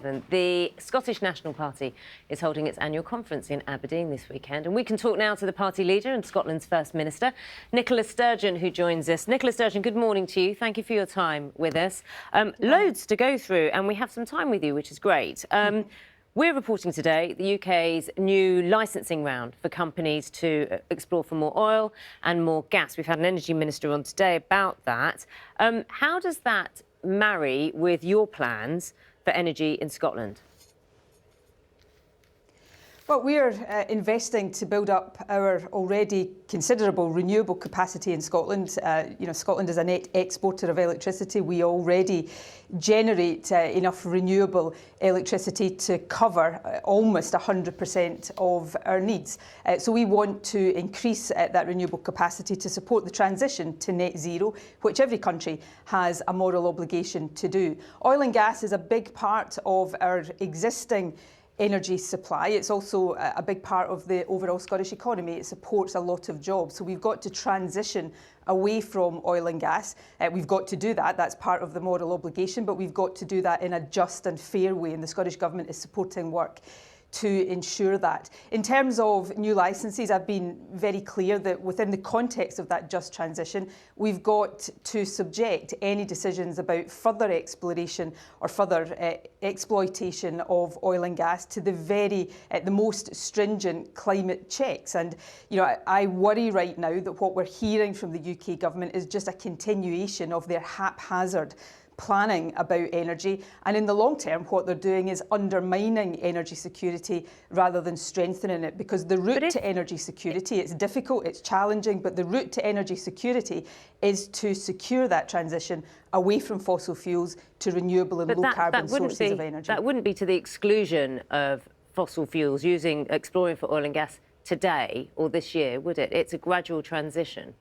The Scottish National Party is holding its annual conference in Aberdeen this weekend, and we can talk now to the party leader and Scotland's First Minister, Nicola Sturgeon, who joins us. Nicola Sturgeon, good morning to you. Thank you for your time with us. Loads to go through, and we have some time with you, which is great. We're reporting today the UK's new licensing round for companies to explore for more oil and more gas. We've had an energy minister on today about that. How does that marry with your plans for energy in Scotland? Well, we're investing to build up our already considerable renewable capacity in Scotland. Scotland is a net exporter of electricity. We already generate enough renewable electricity to cover almost 100% of our needs. So we want to increase that renewable capacity to support the transition to net zero, which every country has a moral obligation to do. Oil and gas is a big part of our existing energy supply. It's also a big part of the overall Scottish economy. It supports a lot of jobs. So we've got to transition away from oil and gas. We've got to do that. That's part of the moral obligation, but we've got to do that in a just and fair way. And the Scottish Government is supporting work to ensure that. In terms of new licences, I've been very clear that within the context of that just transition, we've got to subject any decisions about further exploration or further exploitation of oil and gas to the most stringent climate checks. And I worry right now that what we're hearing from the UK Government is just a continuation of their haphazard planning about energy, and in the long term what they're doing is undermining energy security rather than strengthening it, because the route to energy security, it's difficult, it's challenging, but the route to energy security is to secure that transition away from fossil fuels to renewable and low carbon sources of energy. That wouldn't be to the exclusion of fossil fuels, exploring for oil and gas today or this year, would it? It's a gradual transition.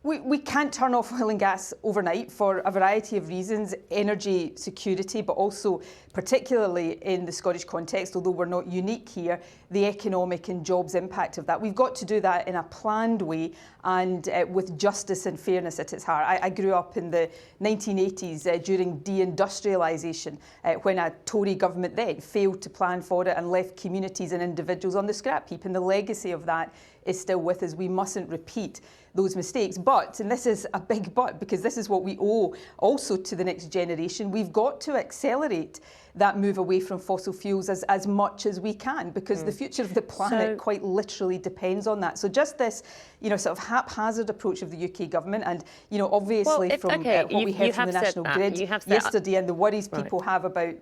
We can't turn off oil and gas overnight for a variety of reasons, energy security, but also particularly in the Scottish context, although we're not unique here, the economic and jobs impact of that. We've got to do that in a planned way and with justice and fairness at its heart. I grew up in the 1980s during deindustrialisation, when a Tory government then failed to plan for it and left communities and individuals on the scrap heap, and the legacy of that is still with us. We mustn't repeat those mistakes. But, and this is a big but, because this is what we owe also to the next generation, we've got to accelerate that move away from fossil fuels as much as we can, because the future of the planet quite literally depends on that. So just this, sort of haphazard approach of the UK Government, and, obviously what we heard from the National Grid yesterday and the worries people have about.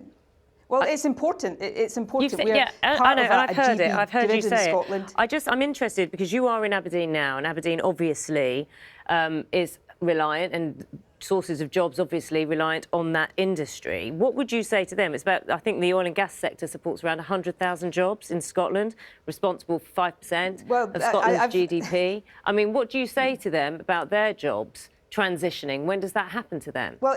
Well, it's important. It's important. I know, and I've heard it. I've heard you say it. I'm interested because you are in Aberdeen now, and Aberdeen obviously is reliant, and sources of jobs obviously reliant on that industry. What would you say to them? It's about, I think the oil and gas sector supports around 100,000 jobs in Scotland, responsible for 5% of Scotland's GDP. I mean, what do you say to them about their jobs transitioning? When does that happen to them? Well,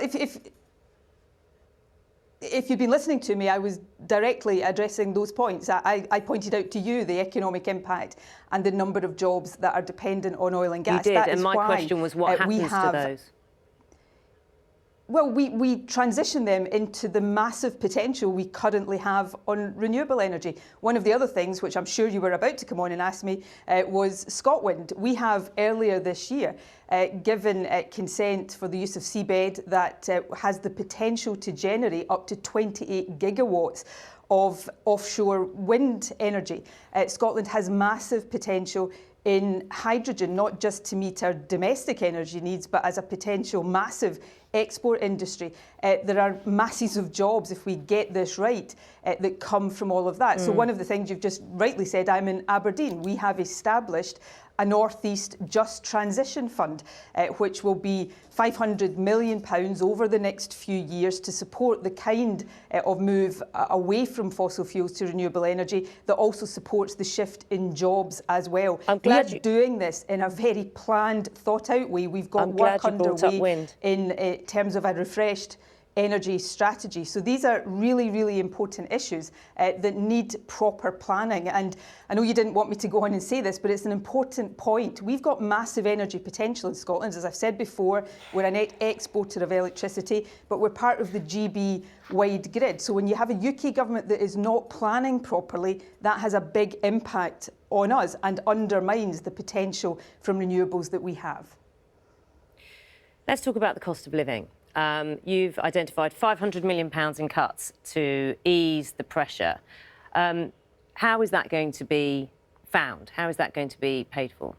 if you've been listening to me, I was directly addressing those points. I pointed out to you the economic impact and the number of jobs that are dependent on oil and gas. You did, and my question was what happens to those? Well, we transition them into the massive potential we currently have on renewable energy. One of the other things, which I'm sure you were about to come on and ask me, was ScotWind. We have earlier this year given consent for the use of seabed that has the potential to generate up to 28 gigawatts of offshore wind energy. Scotland has massive potential in hydrogen, not just to meet our domestic energy needs, but as a potential massive export industry. There are masses of jobs, if we get this right, that come from all of that. So one of the things you've just rightly said, I'm in Aberdeen. We have established a North East Just Transition Fund, which will be £500 million over the next few years to support the kind of move away from fossil fuels to renewable energy that also supports the shift in jobs as well. We are doing this in a very planned, thought-out way. We've got work underway in terms of a refreshed energy strategy. So these are really, really important issues that need proper planning. And I know you didn't want me to go on and say this, but it's an important point. We've got massive energy potential in Scotland. As I've said before, we're a net exporter of electricity, but we're part of the GB-wide grid. So when you have a UK government that is not planning properly, that has a big impact on us and undermines the potential from renewables that we have. Let's talk about the cost of living. You've identified £500 million in cuts to ease the pressure. How is that going to be found? How is that going to be paid for?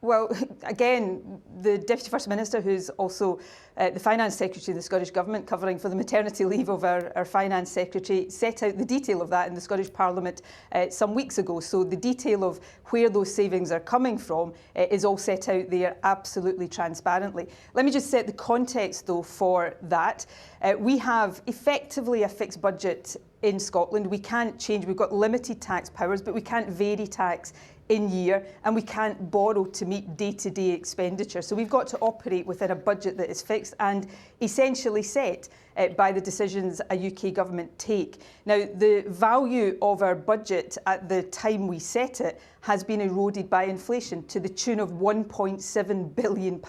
Well, again, the Deputy First Minister, who's also the Finance Secretary of the Scottish Government, covering for the maternity leave of our Finance Secretary, set out the detail of that in the Scottish Parliament some weeks ago. So the detail of where those savings are coming from is all set out there absolutely transparently. Let me just set the context, though, for that. We have effectively a fixed budget in Scotland. We can't change, we've got limited tax powers, but we can't vary tax in year, and we can't borrow to meet day-to-day expenditure. So we've got to operate within a budget that is fixed and essentially set by the decisions a UK government take. Now, the value of our budget at the time we set it has been eroded by inflation to the tune of £1.7 billion.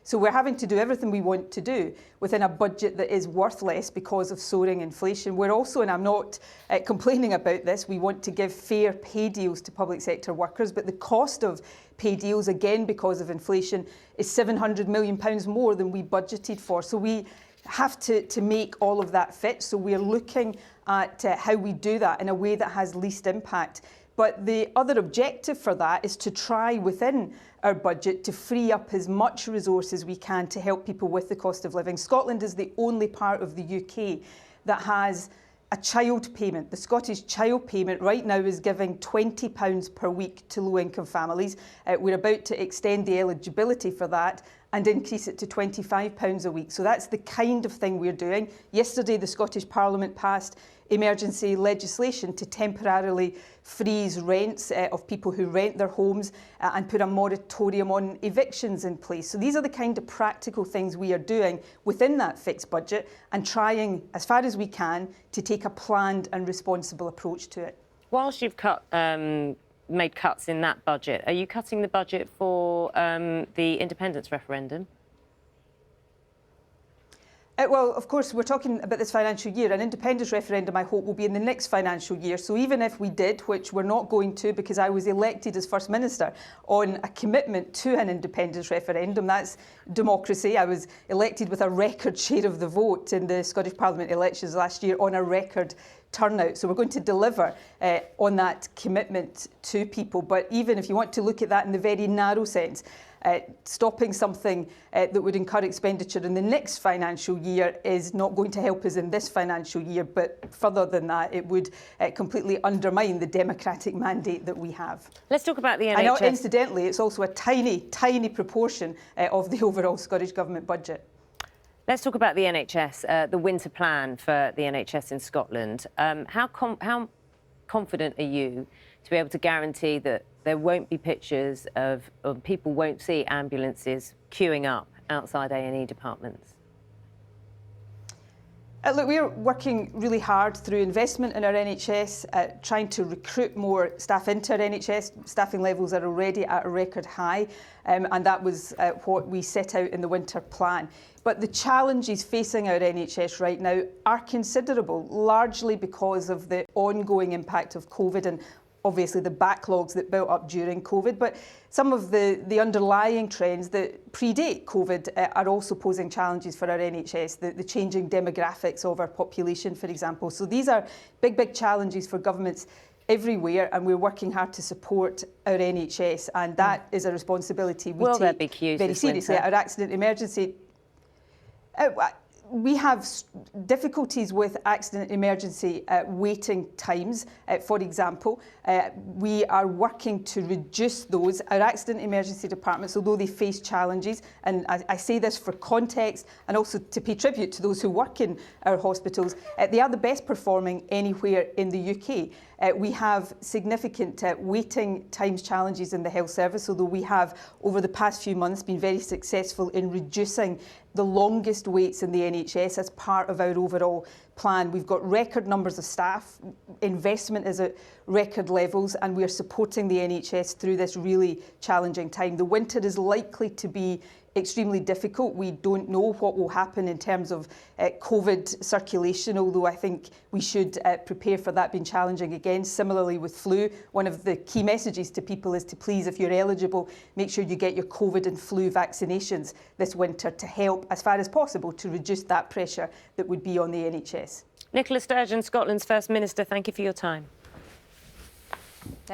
So we're having to do everything we want to do within a budget that is worth less because of soaring inflation. We're also, and I'm not complaining about this, we want to give fair pay deals to public sector workers, but the cost of pay deals, again because of inflation, is £700 million more than we budgeted for. So we have to make all of that fit. So we're looking at how we do that in a way that has least impact. But the other objective for that is to try within our budget to free up as much resource as we can to help people with the cost of living. Scotland is the only part of the UK that has a child payment. The Scottish child payment right now is giving £20 per week to low-income families. We're about to extend the eligibility for that and increase it to £25 a week. So that's the kind of thing we're doing. Yesterday, the Scottish Parliament passed emergency legislation to temporarily freeze rents of people who rent their homes and put a moratorium on evictions in place. So these are the kind of practical things we are doing within that fixed budget and trying, as far as we can, to take a planned and responsible approach to it. Whilst you've made cuts in that budget, are you cutting the budget for the independence referendum? Well, of course, we're talking about this financial year. An independence referendum, I hope, will be in the next financial year. So even if we did, which we're not going to because I was elected as First Minister on a commitment to an independence referendum, that's democracy. I was elected with a record share of the vote in the Scottish Parliament elections last year on a record turnout. So we're going to deliver on that commitment to people. But even if you want to look at that in the very narrow sense, stopping something that would incur expenditure in the next financial year is not going to help us in this financial year, but further than that, it would completely undermine the democratic mandate that we have. Let's talk about the NHS. I know, incidentally, it's also a tiny, tiny proportion of the overall Scottish Government budget. Let's talk about the NHS, the winter plan for the NHS in Scotland. How confident are you to be able to guarantee that there won't be pictures of people won't see ambulances queuing up outside A&E departments? Look, we're working really hard through investment in our NHS, trying to recruit more staff into our NHS. Staffing levels are already at a record high, and that was what we set out in the winter plan. But the challenges facing our NHS right now are considerable, largely because of the ongoing impact of COVID and obviously the backlogs that built up during COVID, but some of the underlying trends that predate COVID are also posing challenges for our NHS, the changing demographics of our population, for example. So these are big, big challenges for governments everywhere, and we're working hard to support our NHS, and that is a responsibility we take very seriously. Our accident emergency... We have difficulties with accident emergency waiting times, for example. We are working to reduce those. Our accident emergency departments, although they face challenges, and I say this for context and also to pay tribute to those who work in our hospitals, they are the best performing anywhere in the UK. We have significant waiting times challenges in the health service, although we have, over the past few months, been very successful in reducing the longest waits in the NHS as part of our overall plan. We've got record numbers of staff, investment is at record levels, and we are supporting the NHS through this really challenging time. The winter is likely to be extremely difficult. We don't know what will happen in terms of COVID circulation, although I think we should prepare for that being challenging again. Similarly with flu, one of the key messages to people is to please, if you're eligible, make sure you get your COVID and flu vaccinations this winter to help, as far as possible, to reduce that pressure that would be on the NHS. Nicola Sturgeon, Scotland's First Minister, thank you for your time. Thank you.